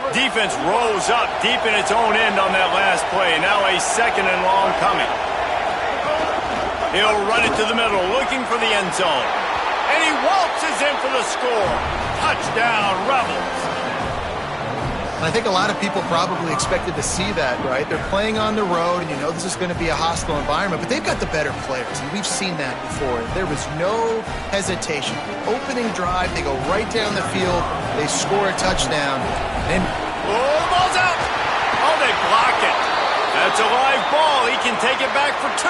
Defense rose up deep in its own end on that last play. Now a 2nd and long coming. He'll run it to the middle, looking for the end zone. And he waltzes in for the score. Touchdown, Rebels. I think a lot of people probably expected to see that, right? They're playing on the road, and you know this is going to be a hostile environment, but they've got the better players, and we've seen that before. There was no hesitation. Opening drive, they go right down the field, they score a touchdown, and... Oh, the ball's out! Oh, they block it. That's a live ball. He can take it back for 2.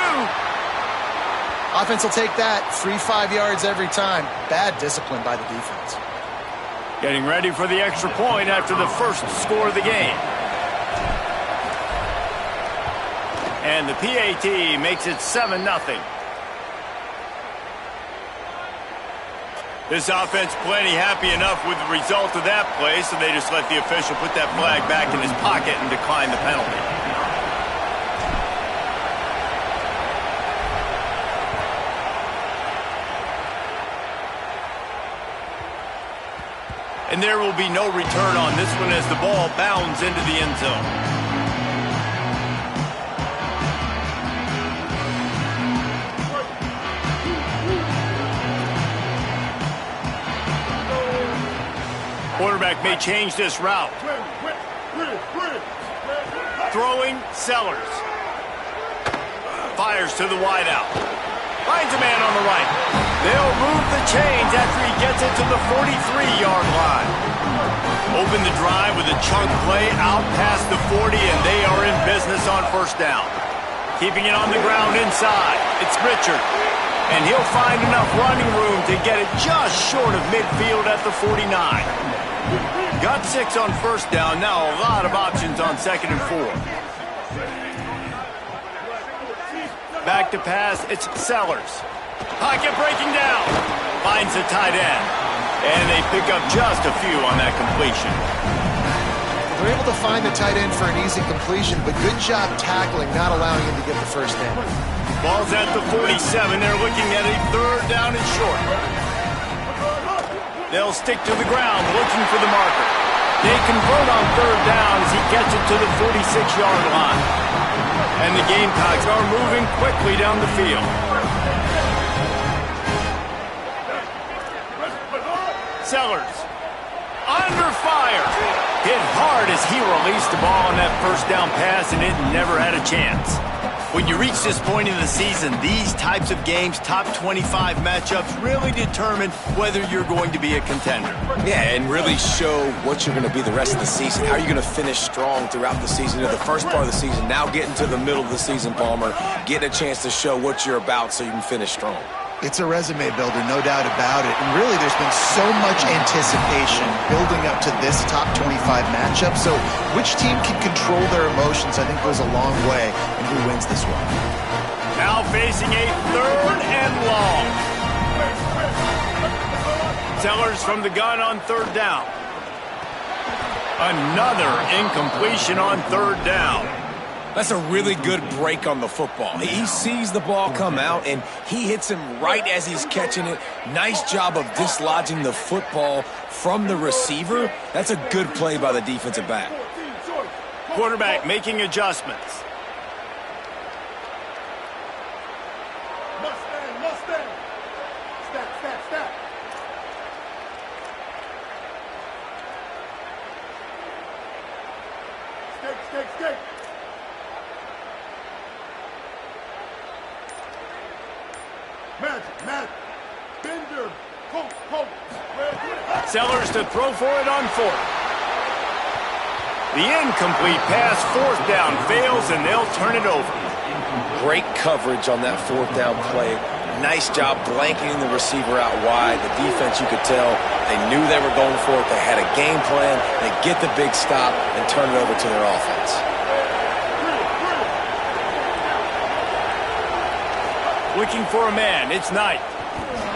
Offense will take that. 3-5 yards every time. Bad discipline by the defense. Getting ready for the extra point after the first score of the game. And the PAT makes it 7-0. This offense plenty happy enough with the result of that play, so they just let the official put that flag back in his pocket and decline the penalty. And there will be no return on this one as the ball bounds into the end zone. Quarterback may change this route. Throwing, Sellers. Fires to the wideout. Finds a man on the right. They'll move the chains after he gets it to the 43-yard line. Open the drive with a chunk play out past the 40, and they are in business on first down. Keeping it on the ground inside. It's Richard. And he'll find enough running room to get it just short of midfield at the 49. Got 6 on first down. Now a lot of options on 2nd and 4. Back to pass, it's Sellers. Pocket breaking down. Finds the tight end. And they pick up just a few on that completion. They're able to find the tight end for an easy completion, but good job tackling, not allowing him to get the first down. Ball's at the 47. They're looking at a 3rd down and short. They'll stick to the ground, looking for the marker. They convert on 3rd down as he gets it to the 46-yard line. And the Gamecocks are moving quickly down the field. Sellers. Under fire. Hit hard as he released the ball on that first down pass, and it never had a chance. When you reach this point in the season, these types of games, top 25 matchups, really determine whether you're going to be a contender. Yeah, and really show what you're going to be the rest of the season. How are you going to finish strong throughout the season, or the first part of the season, now getting to the middle of the season, Palmer, getting a chance to show what you're about so you can finish strong. It's a resume builder, no doubt about it. And really, there's been so much anticipation building up to this top 25 matchup. So which team can control their emotions, I think, goes a long way in who wins this one. Now facing a 3rd and long. Sellers from the gun on 3rd down. Another incompletion on 3rd down. That's a really good break on the football. He sees the ball come out, and he hits him right as he's catching it. Nice job of dislodging the football from the receiver. That's a good play by the defensive back. Quarterback making adjustments. Mustang. Step. Stick. Magic. Bender. Colt. Sellers to throw for it on 4th. The incomplete pass, 4th down, fails, and they'll turn it over. Great coverage on that 4th down play. Nice job blanketing the receiver out wide. The defense, you could tell, they knew they were going for it. They had a game plan. They get the big stop and turn it over to their offense. Looking for a man, it's Knight.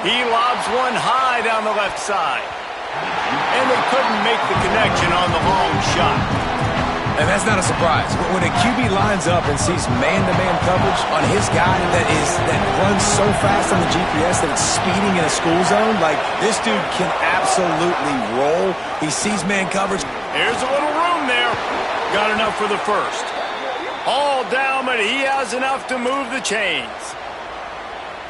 He lobs one high down the left side. And they couldn't make the connection on the long shot. And that's not a surprise. When a QB lines up and sees man-to-man coverage on his guy that runs so fast on the GPS that it's speeding in a school zone, like, this dude can absolutely roll. He sees man coverage. Here's a little room. in there. Got enough for the first. All down, but he has enough to move the chains.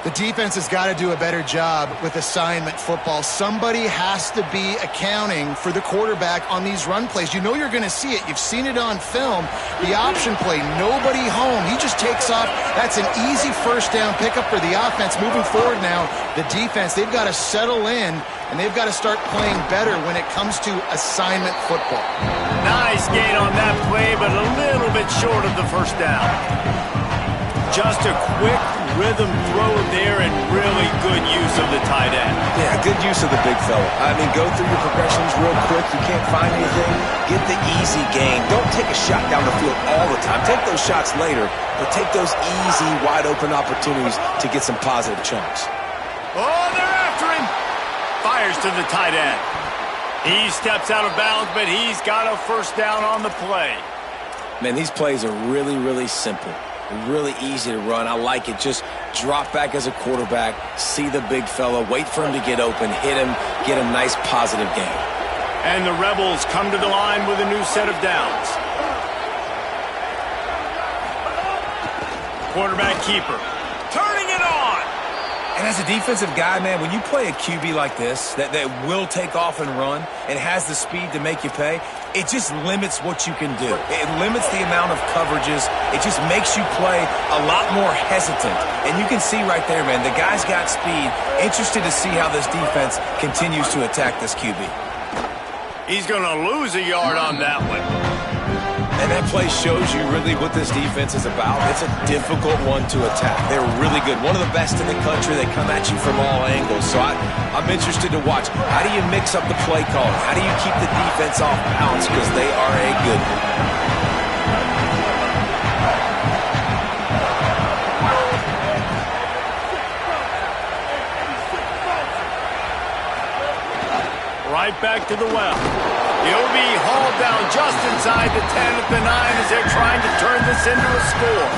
The defense has got to do a better job with assignment football. Somebody has to be accounting for the quarterback on these run plays. You know you're going to see it. You've seen it on film. The option play, nobody home. He just takes off. That's an easy first down pickup for the offense. Moving forward now, the defense, they've got to settle in, and they've got to start playing better when it comes to assignment football. Nice gain on that play, but a little bit short of the first down. Just a quick rhythm throw there and really good use of the tight end. Yeah, good use of the big fella. I mean, go through your progressions real quick. You can't find anything. Get the easy gain. Don't take a shot down the field all the time. Take those shots later, but take those easy, wide-open opportunities to get some positive chunks. Oh, they're after him. Fires to the tight end. He steps out of bounds, but he's got a first down on the play. Man, these plays are really, really simple. Really easy to run. I like it. Just drop back as a quarterback, see the big fella, wait for him to get open, hit him, get a nice positive gain. And the Rebels come to the line with a new set of downs. Quarterback keeper. Turning it on. And as a defensive guy, man, when you play a QB like this that will take off and run and has the speed to make you pay, it just limits what you can do. It limits the amount of coverages. It just makes you play a lot more hesitant. And you can see right there, man, the guy's got speed. Interested to see how this defense continues to attack this QB. He's going to lose a yard on that one. And that play shows you really what this defense is about. It's a difficult one to attack. They're really good. One of the best in the country. They come at you from all angles. So I'm interested to watch. How do you mix up the play calling? How do you keep the defense off balance? Because they are a good one. Right back to the well. He'll be hauled down just inside the 10 at the 9 as they're trying to turn this into a score.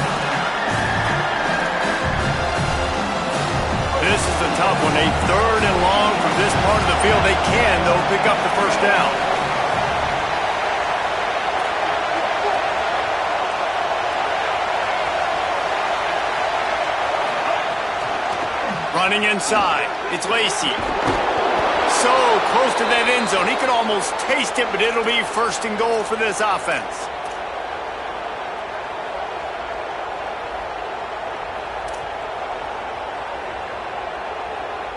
This is a tough one. A third and long from this part of the field. They can, though, pick up the first down. Running inside. It's Lacey. So close to that end zone. He could almost taste it, but it'll be first and goal for this offense.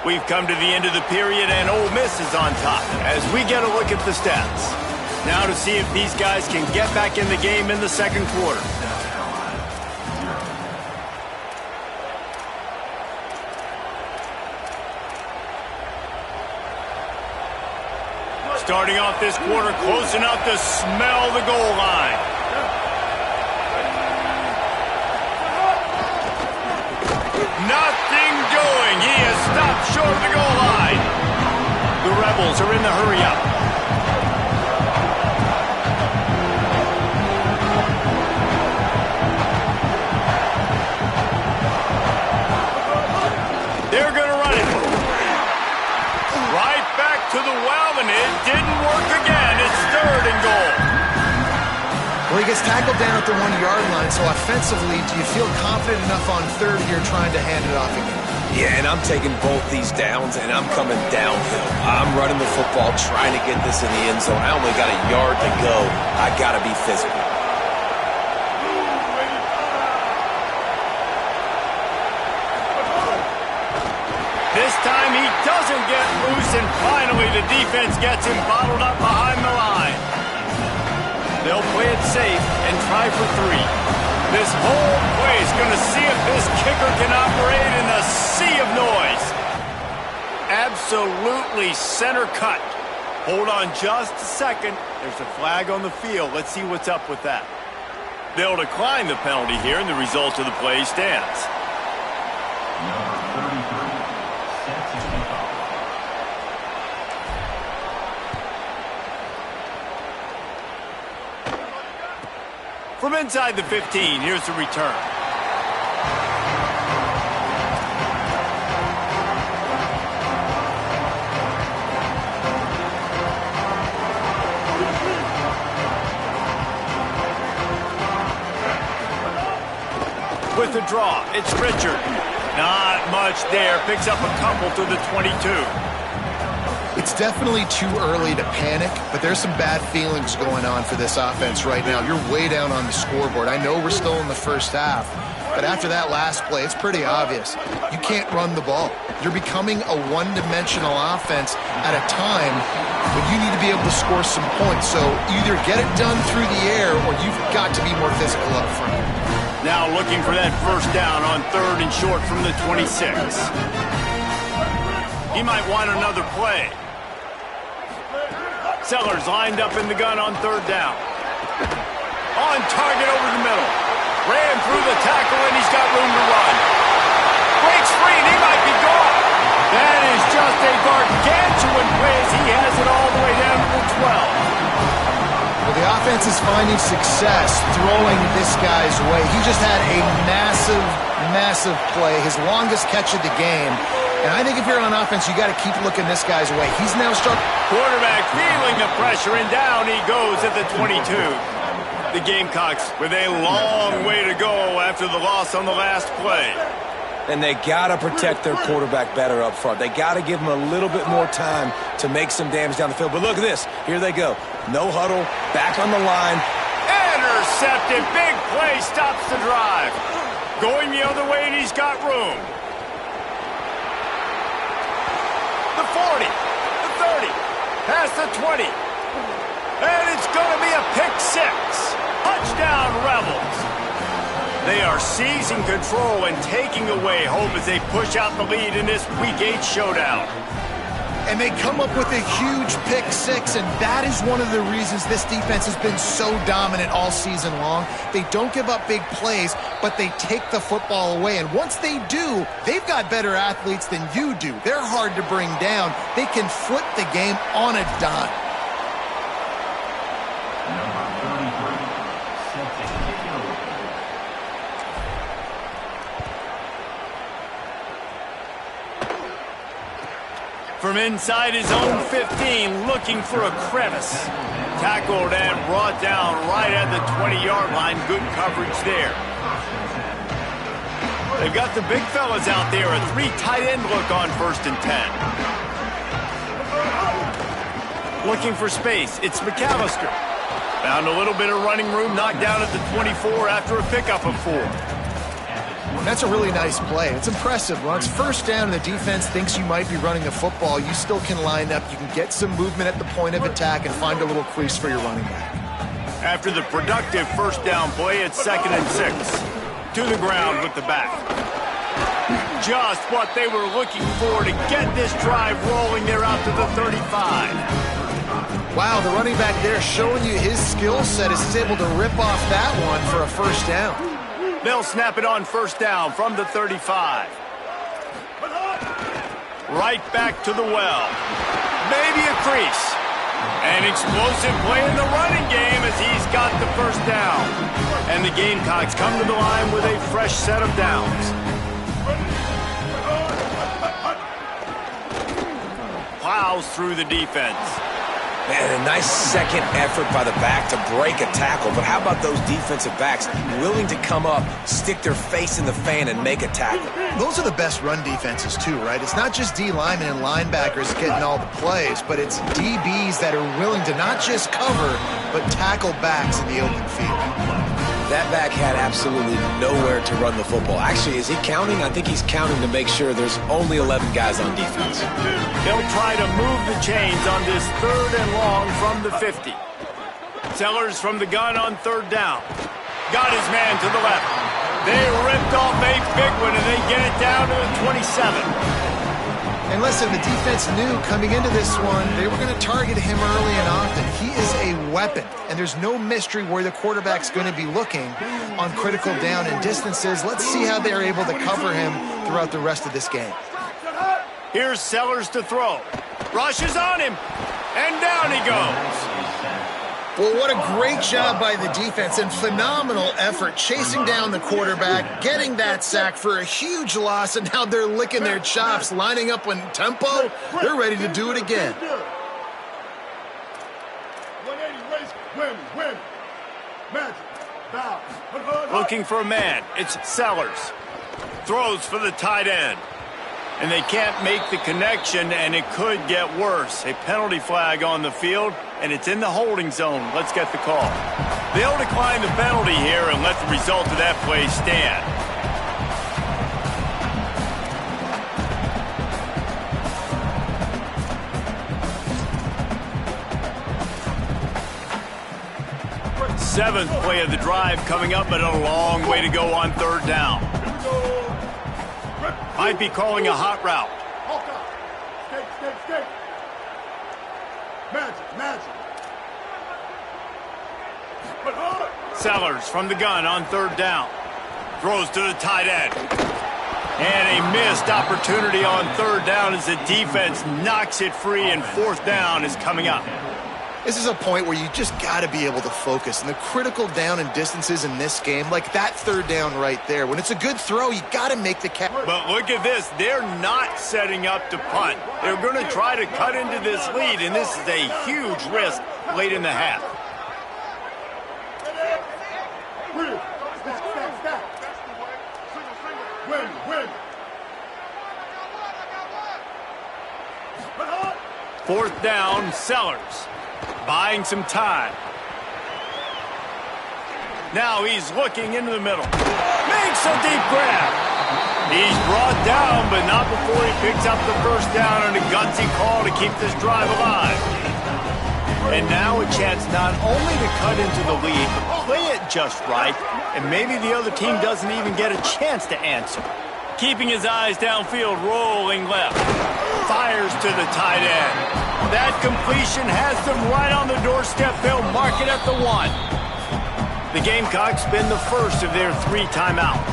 We've come to the end of the period, and Ole Miss is on top as we get a look at the stats. Now to see if these guys can get back in the game in the second quarter. Starting off this quarter, close enough to smell the goal line. Nothing doing. He has stopped short of the goal line. The Rebels are in the hurry-up. They're going to run it. Right back to the well, and it didn't work again. It's third and goal. Well, he gets tackled down at the 1 yard line, so offensively, do you feel confident enough on third here trying to hand it off again? Yeah, and I'm taking both these downs, and I'm coming downhill. I'm running the football, trying to get this in the end zone. I only got a yard to go. I got to be physical. This time he doesn't get loose, and finally the defense gets him bottled up behind the line. They'll play it safe and try for 3. This whole play is going to see if this kicker can operate in a sea of noise. Absolutely center cut. Hold on just a second. There's a flag on the field. Let's see what's up with that. They'll decline the penalty here, and the result of the play stands. From inside the 15, here's the return. with the draw. It's Richard. Not much there. Picks up a couple to the 22. It's definitely too early to panic, but there's some bad feelings going on for this offense right now. You're way down on the scoreboard. I know we're still in the first half, but after that last play, it's pretty obvious. You can't run the ball. You're becoming a one-dimensional offense at a time when you need to be able to score some points. So either get it done through the air or you've got to be more physical up front. Now looking for that first down on 3rd and short from the 26. He might want another play. Sellers lined up in the gun on 3rd down. On target over the middle. Ran through the tackle, and he's got room to run. Breaks free, and he might be gone. That is just a gargantuan play as he has it all the way down to the 12. Well, the offense is finding success throwing this guy's way. He just had a massive, massive play, his longest catch of the game. And I think if you're on offense, you got to keep looking this guy's way. He's now starting. Quarterback feeling the pressure, and down he goes at the 22. The Gamecocks with a long way to go after the loss on the last play. And they got to protect their quarterback better up front. They got to give him a little bit more time to make some damage down the field. But look at this. Here they go. No huddle. Back on the line. Intercepted. Big play stops the drive. Going the other way, and he's got room. The 40. The 30. Past the 20. And it's going to be a pick six. Touchdown, Rebels. They are seizing control and taking away hope as they push out the lead in this Week 8 showdown. And they come up with a huge pick six, and that is one of the reasons this defense has been so dominant all season long. They don't give up big plays, but they take the football away. And once they do, they've got better athletes than you do. They're hard to bring down. They can flip the game on a dime. From inside his own 15, looking for a crevice. Tackled and brought down right at the 20-yard line. Good coverage there. They've got the big fellas out there. A 3 tight end look on 1st and 10. Looking for space. It's McAllister. Found a little bit of running room. Knocked down at the 24 after a pickup of 4. That's a really nice play. It's impressive. When it's 1st down and the defense thinks you might be running the football, you still can line up. You can get some movement at the point of attack and find a little crease for your running back. After the productive 1st down play, it's 2nd and 6. To the ground with the back. Just what they were looking for to get this drive rolling. They're out to the 35. Wow, the running back there showing you his skill set as he's able to rip off that one for a 1st down. They'll snap it on 1st down from the 35. Right back to the well. Maybe a crease. An explosive play in the running game as he's got the 1st down. And the Gamecocks come to the line with a fresh set of downs. Plows through the defense. Man, a nice second effort by the back to break a tackle. But how about those defensive backs willing to come up, stick their face in the fan, and make a tackle? Those are the best run defenses, too, right? It's not just D linemen and linebackers getting all the plays, but it's DBs that are willing to not just cover, but tackle backs in the open field. That back had absolutely nowhere to run the football. Actually, is he counting? I think he's counting to make sure there's only 11 guys on defense. They'll try to move the chains on this 3rd and long from the 50. Sellers from the gun on 3rd down. Got his man to the left. They ripped off a big one, and they get it down to the 27. And listen, the defense knew coming into this one, they were going to target him early and often. He is a weapon, and there's no mystery where the quarterback's going to be looking on critical down and distances. Let's see how they're able to cover him throughout the rest of this game. Here's Sellers to throw. Rushes on him, and down he goes. Well, what a great job by the defense and phenomenal effort chasing down the quarterback, getting that sack for a huge loss, and now they're licking their chops, lining up in tempo. They're ready to do it again. 180 race, win, magic. Looking for a man. It's Sellers. Throws for the tight end. And they can't make the connection, and it could get worse. A penalty flag on the field, and it's in the holding zone. Let's get the call. They'll decline the penalty here and let the result of that play stand. Seventh play of the drive coming up, but a long way to go on third down. Might be calling a hot route. Skate. Magic. Sellers from the gun on third down. Throws to the tight end. And a missed opportunity on third down as the defense knocks it free, and fourth down is coming up. This is a point where you just got to be able to focus. And the critical down and distances in this game, like that third down right there, when it's a good throw, you got to make the catch. But look at this. They're not setting up to punt. They're going to try to cut into this lead, and this is a huge risk late in the half. Win. Fourth down, Sellers. Buying some time. Now he's looking into the middle. Makes a deep grab. He's brought down, but not before he picks up the first down and a gutsy call to keep this drive alive. And now a chance not only to cut into the lead, but play it just right, and maybe the other team doesn't even get a chance to answer. Keeping his eyes downfield, rolling left. Fires to the tight end. That completion has them right on the doorstep. They'll mark it at the 1. The Gamecocks spend the first of their 3 timeouts.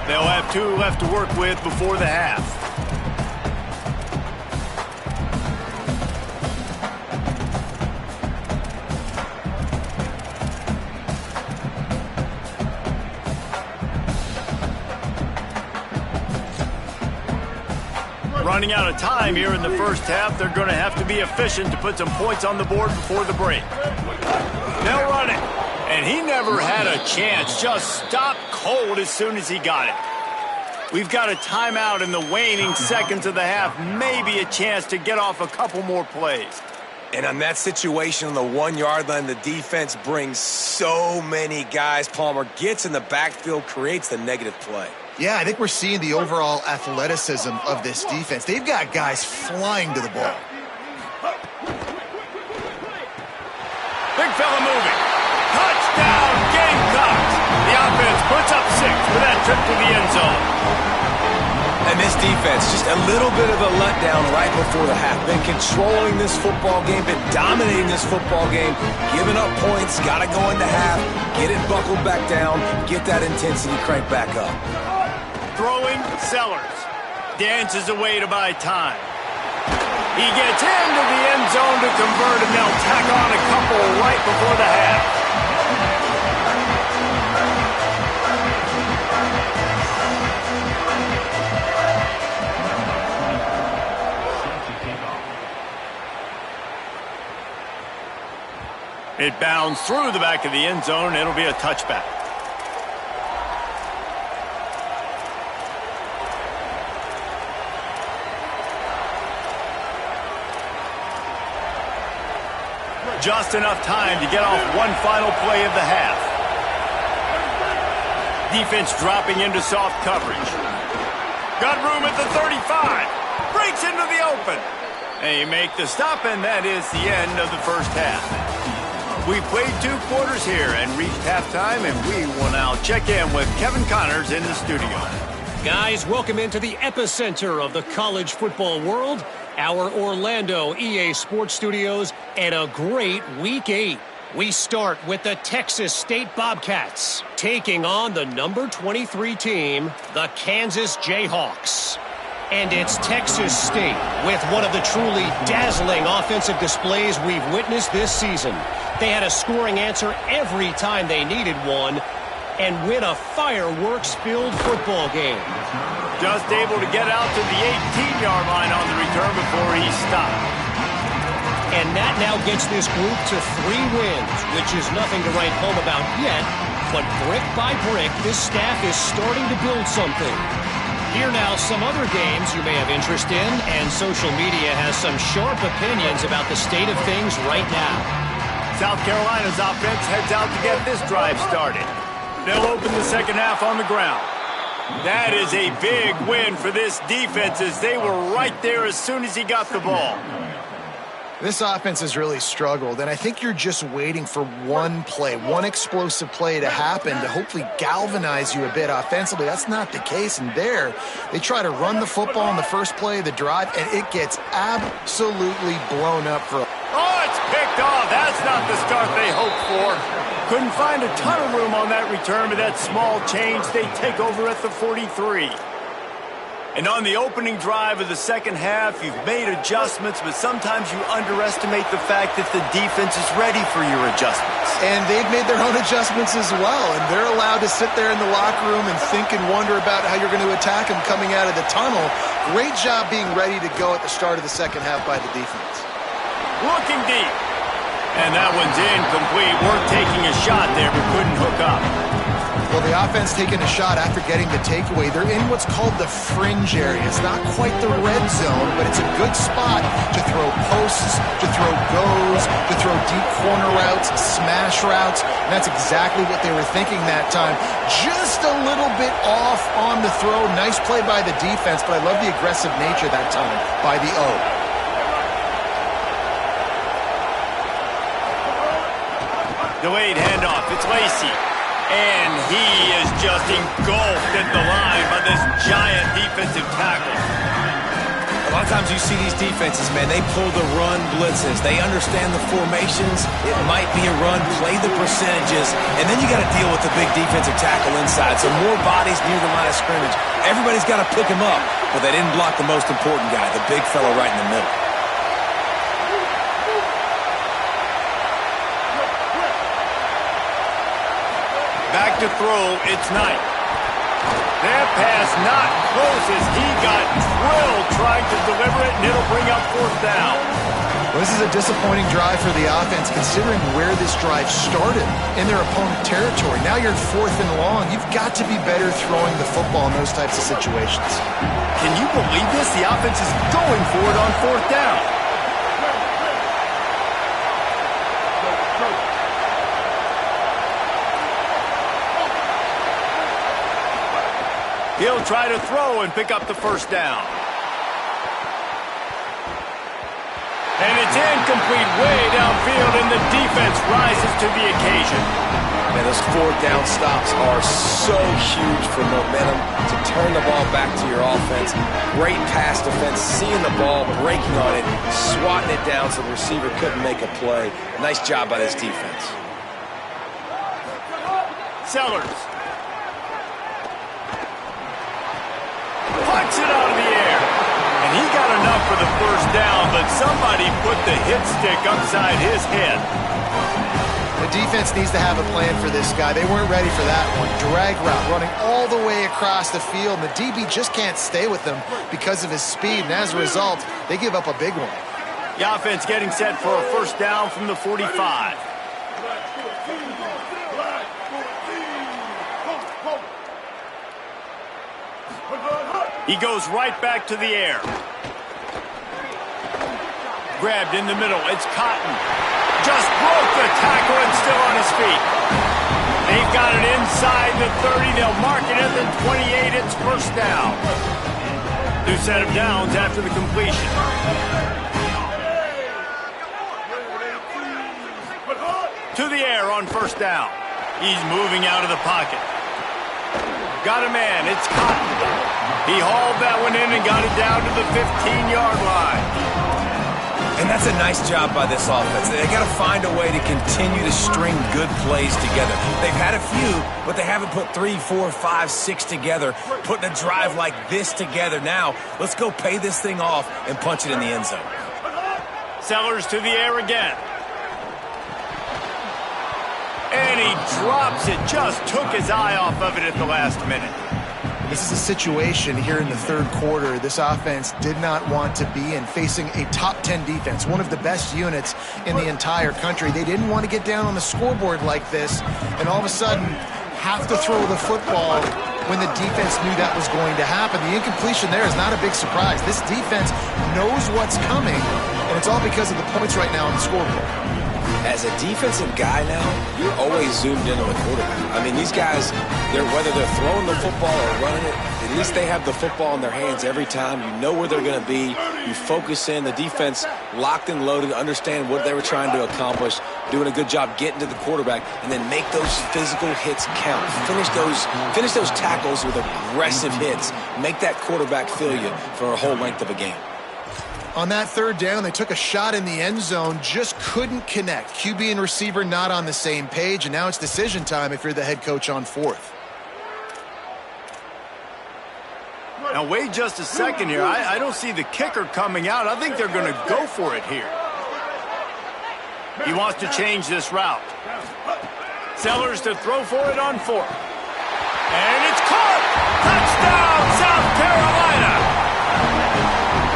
They'll have 2 left to work with before the half. Running out of time here in the first half. They're going to have to be efficient to put some points on the board before the break. They'll run it. And he never had a chance. Just stopped cold as soon as he got it. We've got a timeout in the waning seconds of the half. Maybe a chance to get off a couple more plays. And on that situation on the 1-yard line, the defense brings so many guys. Palmer gets in the backfield, creates the negative play. Yeah, I think we're seeing the overall athleticism of this defense. They've got guys flying to the ball. Big fella moving. Touchdown, Gamecocks. The offense puts up 6 for that trip to the end zone. And this defense, just a little bit of a letdown right before the half. Been controlling this football game, been dominating this football game, giving up points, got to go into half, get it buckled back down, get that intensity cranked back up. Throwing, Sellers. Dances away to buy time. He gets into the end zone to convert, and they'll tack on a couple right before the half. It bounds through the back of the end zone. It'll be a touchback. Just enough time to get off one final play of the half. Defense dropping into soft coverage. Got room at the 35. Breaks into the open. They make the stop, and that is the end of the first half. We played 2 quarters here and reached halftime, and we will now check in with Kevin Connors in the studio. Guys, welcome into the epicenter of the college football world, our Orlando EA Sports Studios, and a great Week 8. We start with the Texas State Bobcats, taking on the number 23 team, the Kansas Jayhawks. And it's Texas State with one of the truly dazzling offensive displays we've witnessed this season. They had a scoring answer every time they needed one and win a fireworks-filled football game. Just able to get out to the 18-yard line on the return before he stopped. And that now gets this group to 3 wins, which is nothing to write home about yet. But brick by brick, this staff is starting to build something. Here now, some other games you may have interest in, and social media has some sharp opinions about the state of things right now. South Carolina's offense heads out to get this drive started. They'll open the second half on the ground. That is a big win for this defense as they were right there as soon as he got the ball. This offense has really struggled, and I think you're just waiting for one play, one explosive play to happen to hopefully galvanize you a bit offensively. That's not the case, and there, they try to run the football in the first play of the drive, and it gets absolutely blown up for Oh, it's picked off. That's not the start they hoped for. Couldn't find a ton of room on that return, but that small change, they take over at the 43. And on the opening drive of the second half, you've made adjustments, but sometimes you underestimate the fact that the defense is ready for your adjustments. And they've made their own adjustments as well, and they're allowed to sit there in the locker room and think and wonder about how you're going to attack them coming out of the tunnel. Great job being ready to go at the start of the second half by the defense. Looking deep. And that one's incomplete. Worth taking a shot there, but couldn't hook up. Well, the offense taking a shot after getting the takeaway. They're in what's called the fringe area. It's not quite the red zone, but it's a good spot to throw posts, to throw goes, to throw deep corner routes, smash routes. And that's exactly what they were thinking that time. Just a little bit off on the throw. Nice play by the defense, but I love the aggressive nature that time by the O. Delayed handoff. It's Lacey. And he is just engulfed at the line by this giant defensive tackle. A lot of times you see these defenses, man, they pull the run blitzes. They understand the formations. It might be a run, play the percentages, and then you got to deal with the big defensive tackle inside. So more bodies near the line of scrimmage. Everybody's got to pick him up, but they didn't block the most important guy, the big fella right in the middle. Back to throw, it's Knight. That pass not close as he got drilled trying to deliver it, and it'll bring up fourth down. Well, this is a disappointing drive for the offense considering where this drive started in their opponent territory. Now you're fourth and long. You've got to be better throwing the football in those types of situations. Can you believe this? The offense is going for it on fourth down. He'll try to throw and pick up the first down. And it's incomplete way downfield, and the defense rises to the occasion. Man, those fourth down stops are so huge for momentum to turn the ball back to your offense. Great pass defense, seeing the ball, breaking on it, swatting it down so the receiver couldn't make a play. Nice job by this defense. Sellers. Punts it out of the air. And he got enough for the first down, but somebody put the hit stick upside his head. The defense needs to have a plan for this guy. They weren't ready for that one. Drag route running all the way across the field. And the DB just can't stay with them because of his speed. And as a result, they give up a big one. The offense getting set for a first down from the 45. He goes right back to the air. Grabbed in the middle. It's Cotton. Just broke the tackle and still on his feet. They've got it inside the 30. They'll mark it at the 28. It's first down. New set of downs after the completion. To the air on first down. He's moving out of the pocket. Got a man. It's Cotton. He hauled that one in and got it down to the 15-yard line. And that's a nice job by this offense. They got to find a way to continue to string good plays together. They've had a few, but they haven't put 3, 4, 5, 6 together, putting a drive like this together. Now, let's go pay this thing off and punch it in the end zone. Sellers to the air again. And he drops it. Just took his eye off of it at the last minute. This is a situation here in the third quarter this offense did not want to be in, facing a top 10 defense, one of the best units in the entire country. They didn't want to get down on the scoreboard like this and all of a sudden have to throw the football when the defense knew that was going to happen. The incompletion there is not a big surprise. This defense knows what's coming, and it's all because of the points right now on the scoreboard. As a defensive guy now, you're always zoomed in on the quarterback. I mean, these guys, whether they're throwing the football or running it, at least they have the football in their hands every time. You know where they're going to be. You focus in. The defense locked and loaded, understand what they were trying to accomplish, doing a good job getting to the quarterback, and then make those physical hits count. Finish those tackles with aggressive hits. Make that quarterback feel you for a whole length of a game. On that third down, they took a shot in the end zone, just couldn't connect. QB and receiver not on the same page, and now it's decision time if you're the head coach on fourth. Now, wait just a second here. I don't see the kicker coming out. I think they're going to go for it here. He wants to change this route. Sellers to throw for it on fourth. And it's caught! Touchdown, South Carolina!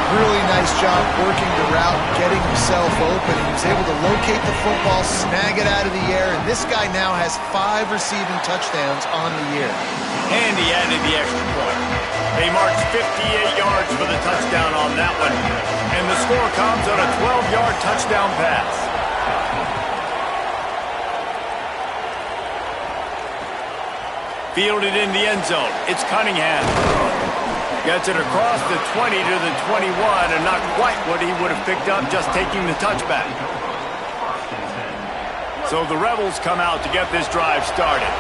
Really nice job working the route, getting himself open. He was able to locate the football, snag it out of the air, and this guy now has 5 receiving touchdowns on the year. And he added the extra point. They marched 58 yards for the touchdown on that one, and the score comes on a 12-yard touchdown pass. Fielded in the end zone. It's Cunningham. Gets it across the 20 to the 21, and not quite what he would have picked up just taking the touchback. So the Rebels come out to get this drive started.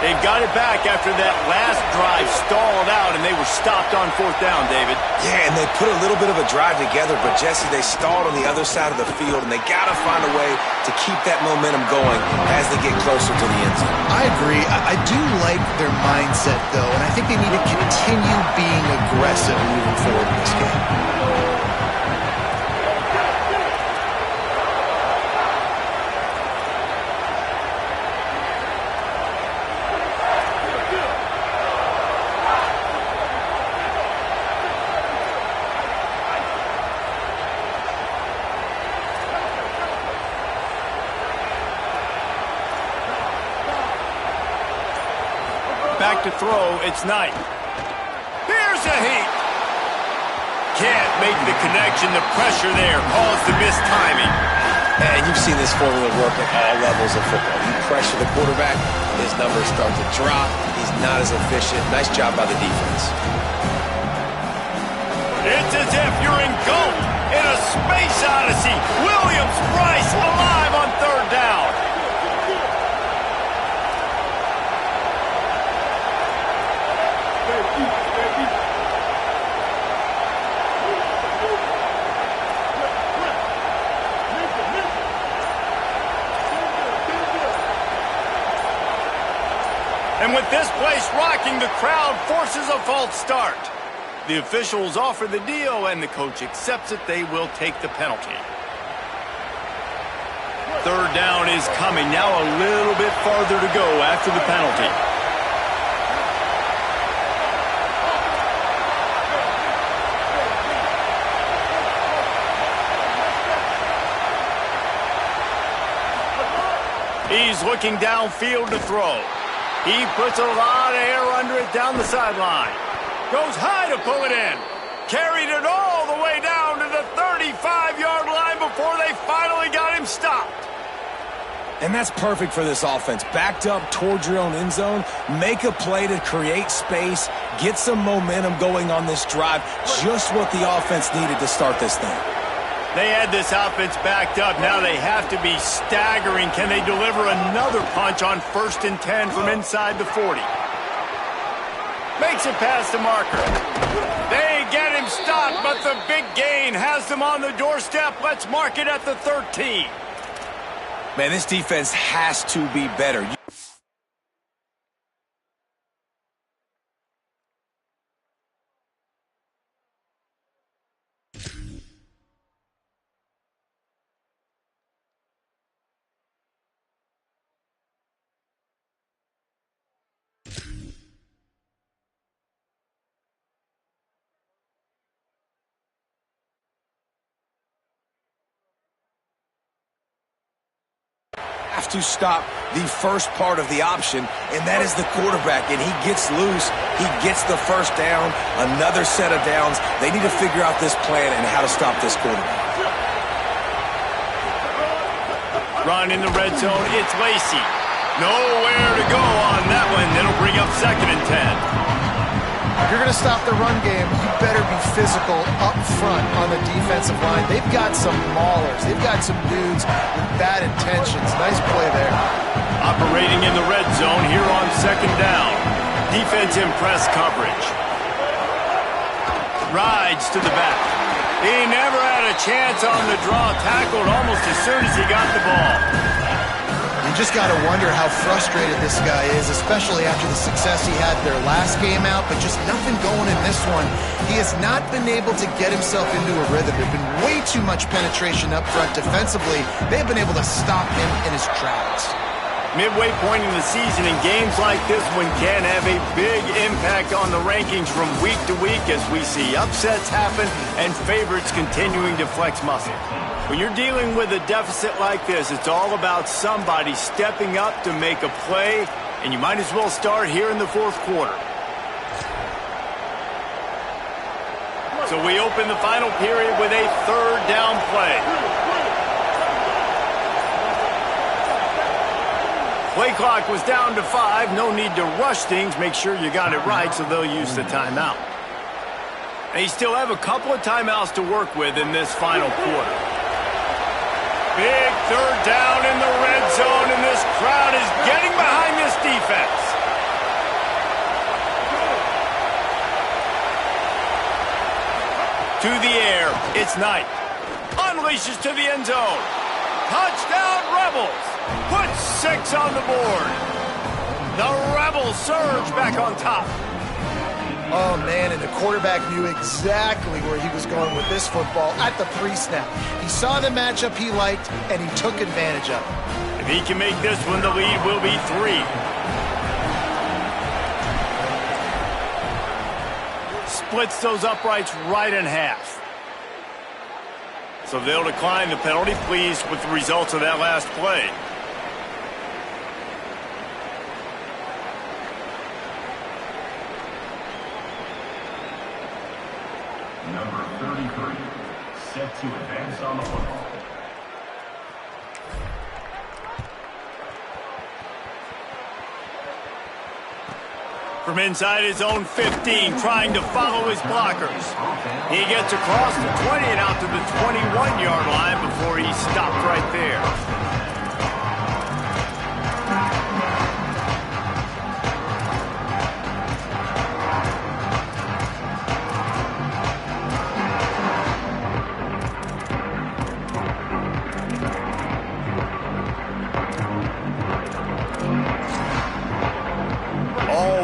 They've got it back after that last drive stalled out, and they were stopped on fourth down, David. Yeah, and they put a little bit of a drive together, but, Jesse, they stalled on the other side of the field, and they got to find a way to keep that momentum going as they get closer to the end zone. I agree. I do like their mindset, though, and I think they need to continue being aggressive moving forward in this game. Back to throw, it's Knight. Here's a heat. Can't make the connection. The pressure there caused the missed timing. And you've seen this formula work at all levels of football. You pressure the quarterback, his numbers start to drop. He's not as efficient. Nice job by the defense. It's as if you're engulfed in a space odyssey. Williams-Brice alive on third down. And with this place rocking, the crowd forces a false start. The officials offer the deal, and the coach accepts it. They will take the penalty. Third down is coming. Now a little bit farther to go after the penalty. He's looking downfield to throw. He puts a lot of air under it down the sideline. Goes high to pull it in. Carried it all the way down to the 35-yard line before they finally got him stopped. And that's perfect for this offense. Backed up towards your own end zone. Make a play to create space. Get some momentum going on this drive. Just what the offense needed to start this thing. They had this offense backed up. Now they have to be staggering. Can they deliver another punch on 1st and 10 from inside the 40? Makes it past the marker. They get him stopped, but the big gain has them on the doorstep. Let's mark it at the 13. Man, this defense has to be better. have to stop the first part of the option, and that is the quarterback. And he gets loose. He gets the first down, another set of downs. They need to figure out this plan and how to stop this quarterback. Run in the red zone. It's Lacey. Nowhere to go on that one. It'll bring up 2nd and 10. If you're going to stop the run game, you better be physical up front on the defensive line. They've got some maulers. They've got some dudes with bad intentions. Nice play there. Operating in the red zone here on 2nd down. Defense in press coverage. Rides to the back. He never had a chance on the draw. Tackled almost as soon as he got the ball. You just got to wonder how frustrated this guy is, especially after the success he had their last game out, but just nothing going in this one. He has not been able to get himself into a rhythm. There's been way too much penetration up front defensively. They've been able to stop him in his tracks. Midway point in the season, and games like this one can have a big impact on the rankings from week to week as we see upsets happen and favorites continuing to flex muscle. When you're dealing with a deficit like this, it's all about somebody stepping up to make a play, and you might as well start here in the 4th quarter. So we open the final period with a 3rd down play. Play clock was down to 5. No need to rush things. Make sure you got it right, so they'll use the timeout. They still have a couple of timeouts to work with in this final quarter. Big 3rd down in the red zone, and this crowd is getting behind this defense. To the air, it's Knight. Unleashes to the end zone. Touchdown, Rebels. Put 6 on the board. The Rebels surge back on top. Oh, man, and the quarterback knew exactly where he was going with this football at the pre-snap. He saw the matchup he liked, and he took advantage of it. If he can make this one, the lead will be 3. Splits those uprights right in half. So they'll decline the penalty, pleased with the results of that last play. Number 33, set to advance on the football. From inside his own 15, trying to follow his blockers. He gets across the 20 and out to the 21-yard line before he stopped right there.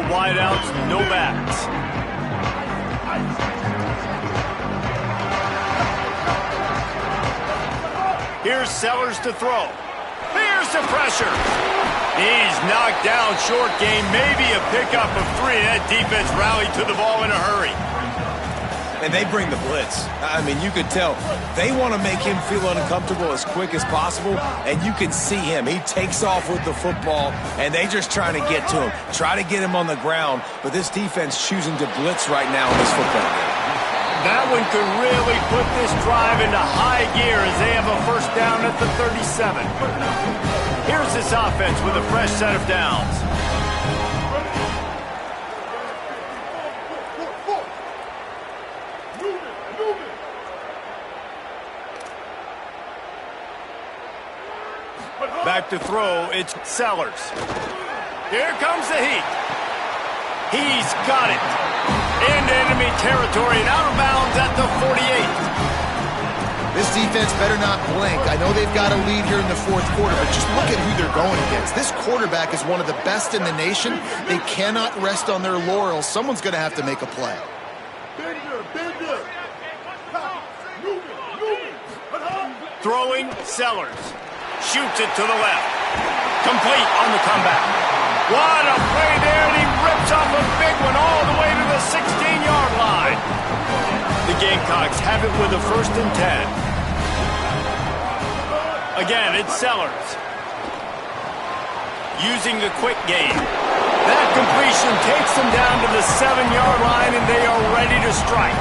Wideouts, no backs. Here's Sellers to throw. Here's the pressure. He's knocked down short game, maybe a pickup of 3. That defense rallied to the ball in a hurry. And they bring the blitz. I mean, you could tell they want to make him feel uncomfortable as quick as possible, and you can see him. He takes off with the football, and they just trying to get to him, try to get him on the ground, but this defense choosing to blitz right now in this football game. That one could really put this drive into high gear as they have a 1st down at the 37. Here's this offense with a fresh set of downs. Back to throw, it's Sellers. Here comes the heat. He's got it. Into enemy territory and out of bounds at the 48. This defense better not blink. I know they've got a lead here in the 4th quarter, but just look at who they're going against. This quarterback is one of the best in the nation. They cannot rest on their laurels. Someone's going to have to make a play. Throwing, Sellers. Shoots it to the left. Complete on the comeback. What a play there, and he rips off a big one all the way to the 16-yard line. The Gamecocks have it with a 1st and 10. Again, it's Sellers. using the quick game. That completion takes them down to the 7-yard line, and they are ready to strike.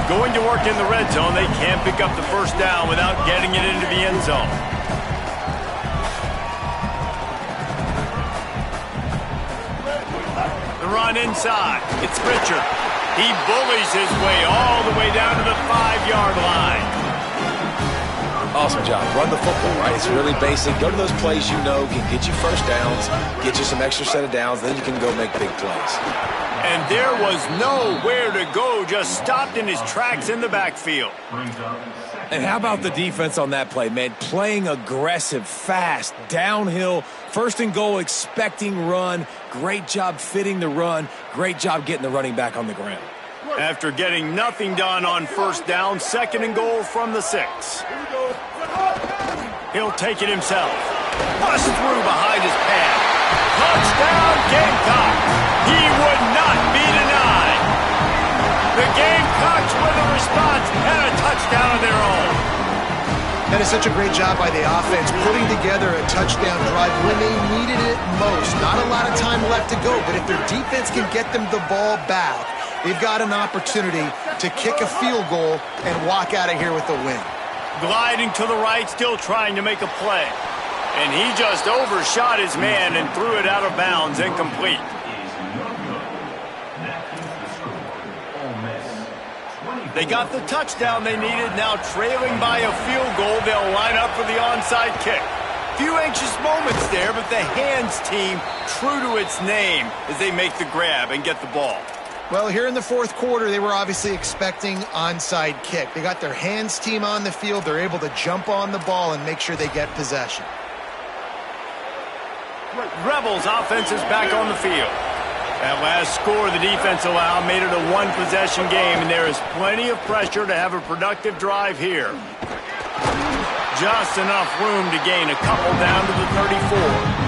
Going to work in the red zone, they can't pick up the first down without getting it into the end zone. The run inside. It's Richard. He bullies his way all the way down to the 5-yard line. Awesome job. Run the football, right? It's really basic. Go to those plays you know can get you first downs, get you some extra set of downs, then you can go make big plays. And there was nowhere to go, just stopped in his tracks in the backfield. And how about the defense on that play, man? Playing aggressive, fast, downhill, first and goal, expecting run. Great job fitting the run. Great job getting the running back on the ground. After getting nothing done on first down, 2nd and goal from the 6. He'll take it himself. Bust through behind his pad. Touchdown, Gamecock. He would not be denied. The Gamecocks with a response and a touchdown of their own. That is such a great job by the offense, putting together a touchdown drive when they needed it most. Not a lot of time left to go, but if their defense can get them the ball back, they've got an opportunity to kick a field goal and walk out of here with a win. Gliding to the right, still trying to make a play. And he just overshot his man and threw it out of bounds, incomplete. They got the touchdown they needed, now trailing by a field goal. They'll line up for the onside kick. Few anxious moments there, but the hands team true to its name as they make the grab and get the ball. Well, here in the 4th quarter, they were obviously expecting onside kick. They got their hands team on the field. They're able to jump on the ball and make sure they get possession. Rebels offense is back on the field. That last score the defense allowed made it a 1-possession game, and there is plenty of pressure to have a productive drive here. Just enough room to gain a couple down to the 34.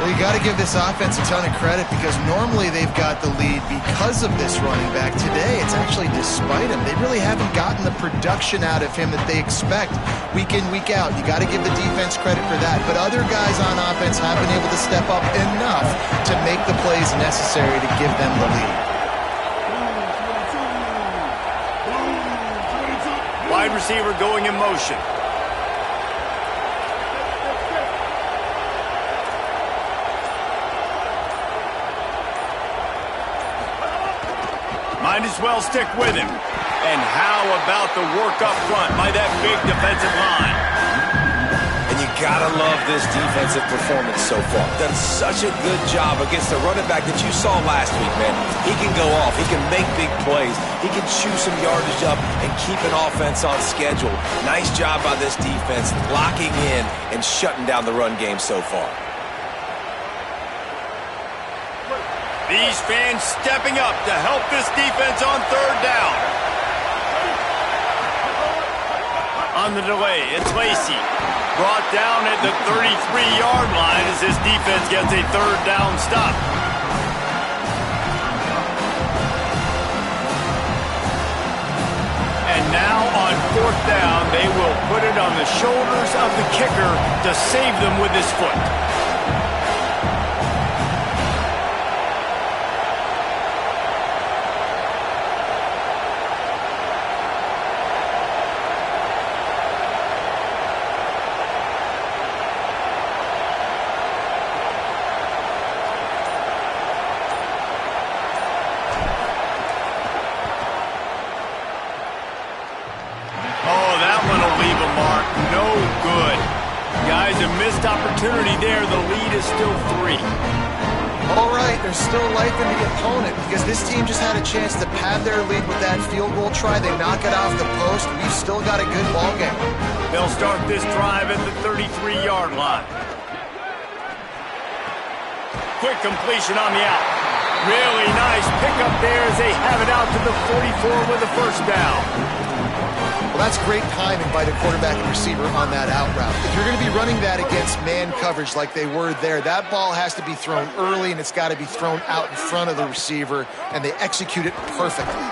Well, you got to give this offense a ton of credit because normally they've got the lead because of this running back. Today, it's actually despite him. They really haven't gotten the production out of him that they expect week in, week out. You got to give the defense credit for that. But other guys on offense have been able to step up enough to make the plays necessary to give them the lead. Wide receiver going in motion. Might as well stick with him. And how about the work up front by that big defensive line? And you gotta love this defensive performance so far. Done such a good job against the running back that you saw last week, man. He can go off. He can make big plays. He can chew some yardage up and keep an offense on schedule. Nice job by this defense locking in and shutting down the run game so far. These fans stepping up to help this defense on 3rd down. On the delay, it's Lacey. Brought down at the 33-yard line as this defense gets a 3rd down stop. And now on 4th down, they will put it on the shoulders of the kicker to save them with his foot. Opportunity there. The lead is still 3. All right, there's still life in the opponent because this team just had a chance to pad their lead with that field goal try. They knock it off the post. We've still got a good ball game. They'll start this drive at the 33-yard line. Quick completion on the out. Really nice pickup there as they have it out to the 44 with a 1st down. Well, that's great timing by the quarterback and receiver on that out route. If you're going to be running that against man coverage like they were there, that ball has to be thrown early and it's got to be thrown out in front of the receiver, and they execute it perfectly.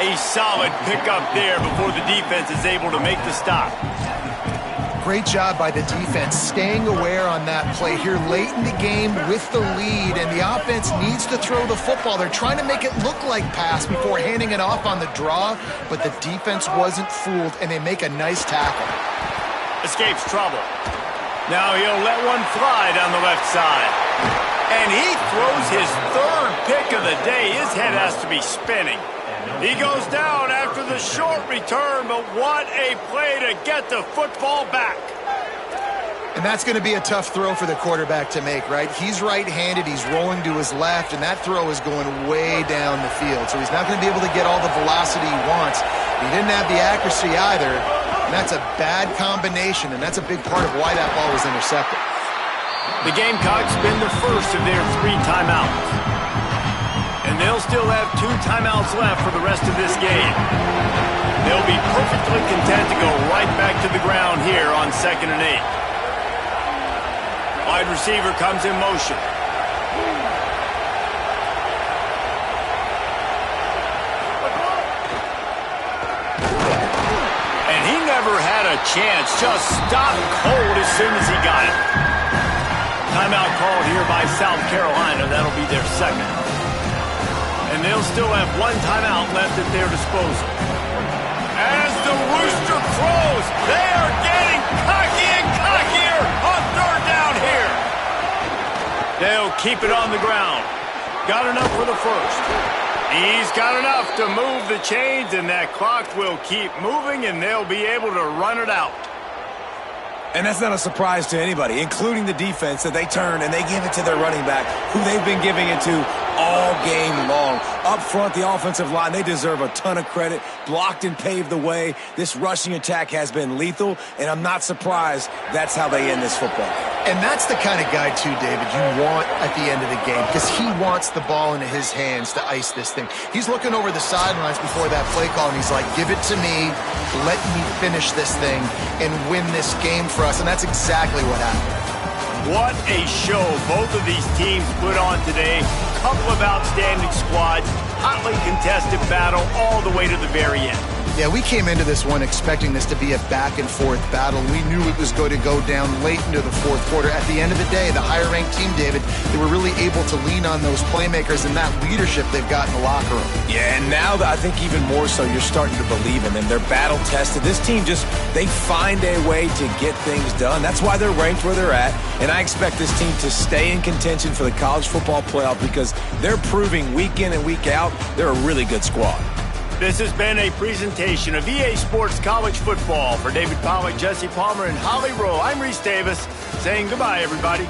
A solid pickup there before the defense is able to make the stop. Great job by the defense staying aware on that play here late in the game with the lead, and the offense needs to throw the football. They're trying to make it look like pass before handing it off on the draw, but the defense wasn't fooled, and they make a nice tackle. Escapes trouble. Now he'll let one fly down the left side. And he throws his third pick of the day. His head has to be spinning. He goes down after the short return, but what a play to get the football back. And that's going to be a tough throw for the quarterback to make, right? He's right-handed, he's rolling to his left, and that throw is going way down the field. So he's not going to be able to get all the velocity he wants. He didn't have the accuracy either, and that's a bad combination, and that's a big part of why that ball was intercepted. The Gamecocks spend the first of their 3 timeouts. And they'll still have 2 timeouts left for the rest of this game. They'll be perfectly content to go right back to the ground here on 2nd and 8. Wide receiver comes in motion. And he never had a chance. Just stopped cold as soon as he got it. Timeout called here by South Carolina. That'll be their second. And they'll still have 1 timeout left at their disposal. As the rooster crows, they are getting cocky and cockier on 3rd down here. They'll keep it on the ground. Got enough for the first. He's got enough to move the chains, and that clock will keep moving, and they'll be able to run it out. And that's not a surprise to anybody, including the defense, that they turn and they give it to their running back, who they've been giving it to all game long. Up front, the offensive line, they deserve a ton of credit. Blocked and paved the way. This rushing attack has been lethal, and I'm not surprised that's how they end this football game. And that's the kind of guy, too, David, you want at the end of the game, because he wants the ball into his hands to ice this thing. He's looking over the sidelines before that play call, and he's like, give it to me, let me finish this thing and win this game for us, and that's exactly what happened. What a show both of these teams put on today. Couple of outstanding squads, hotly contested battle all the way to the very end. Yeah, we came into this one expecting this to be a back-and-forth battle. We knew it was going to go down late into the 4th quarter. At the end of the day, the higher-ranked team, David, they were really able to lean on those playmakers and that leadership they've got in the locker room. Yeah, and now I think even more so, you're starting to believe in them. They're battle-tested. This team they find a way to get things done. That's why they're ranked where they're at, and I expect this team to stay in contention for the college football playoff because they're proving week in and week out they're a really good squad. This has been a presentation of EA Sports College Football. For David Pollack, Jesse Palmer, and Holly Rowe, I'm Reese Davis saying goodbye, everybody.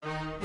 line.